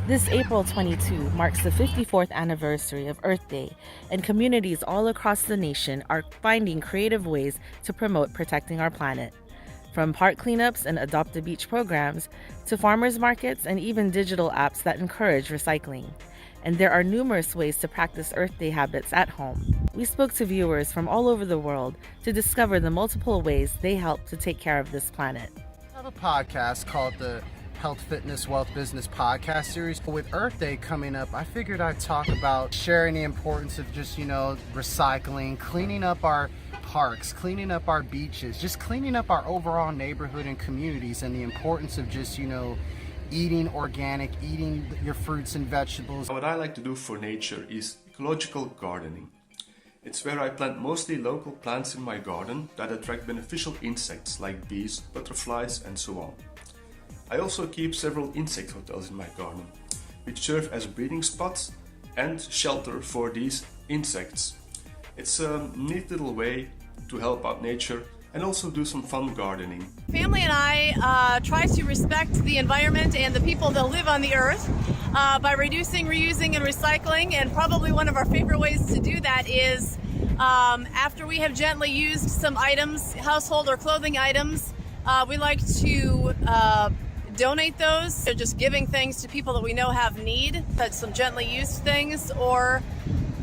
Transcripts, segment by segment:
This April 22 marks the 54th anniversary of Earth Day, and communities all across the nation are finding creative ways to promote protecting our planet. From park cleanups and adopt a beach programs to farmers markets and even digital apps that encourage recycling. And there are numerous ways to practice Earth Day habits at home. We spoke to viewers from all over the world to discover the multiple ways they help to take care of this planet. I have a podcast called the Health, Fitness, Wealth, Business podcast series. With Earth Day coming up, I figured I'd talk about sharing the importance of just, recycling, cleaning up our parks, cleaning up our beaches, just cleaning up our overall neighborhood and communities, and the importance of just, eating organic, eating your fruits and vegetables. What I like to do for nature is ecological gardening. It's where I plant mostly local plants in my garden that attract beneficial insects like bees, butterflies, and so on. I also keep several insect hotels in my garden, which serve as breeding spots and shelter for these insects. It's a neat little way to help out nature and also do some fun gardening. Family and I try to respect the environment and the people that live on the earth by reducing, reusing, and recycling. And probably one of our favorite ways to do that is after we have gently used some items, household or clothing items, we like to donate those. They're just giving things to people that we know have need, that's some gently used things, or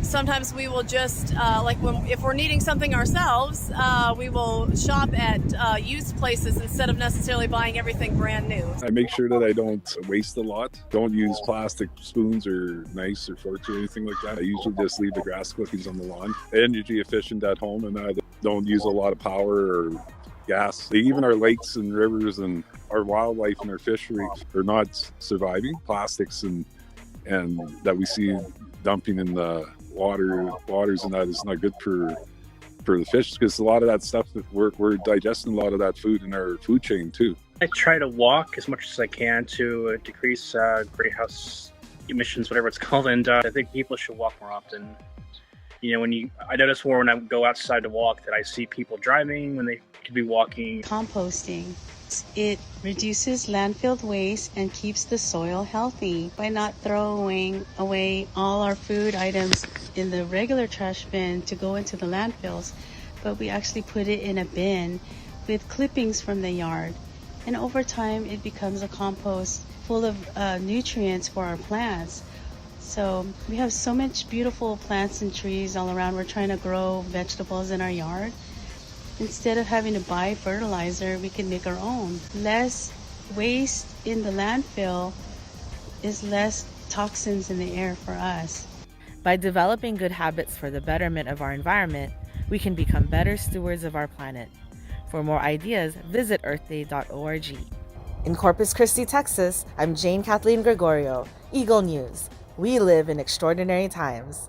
sometimes we will just, if we're needing something ourselves, we will shop at used places instead of necessarily buying everything brand new. I make sure that I don't waste a lot. Don't use plastic spoons or knives or forks or anything like that. I usually just leave the grass clippings on the lawn. Energy efficient at home, and I don't use a lot of power or gas. Even our lakes and rivers and our wildlife and our fishery are not surviving. Plastics and that we see dumping in the waters and that is not good for the fish, because a lot of that stuff that we're digesting a lot of that food in our food chain too. I try to walk as much as I can to decrease greenhouse emissions, whatever it's called, and I think people should walk more often. I notice more when I go outside to walk that I see people driving when they could be walking. Composting. It reduces landfill waste and keeps the soil healthy by not throwing away all our food items in the regular trash bin to go into the landfills, but we actually put it in a bin with clippings from the yard. And over time, it becomes a compost full of nutrients for our plants. So we have so much beautiful plants and trees all around. We're trying to grow vegetables in our yard. Instead of having to buy fertilizer, we can make our own. Less waste in the landfill is less toxins in the air for us. By developing good habits for the betterment of our environment, we can become better stewards of our planet. For more ideas, visit earthday.org. In Corpus Christi, Texas, I'm Jane Kathleen Gregorio, Eagle News. We live in extraordinary times.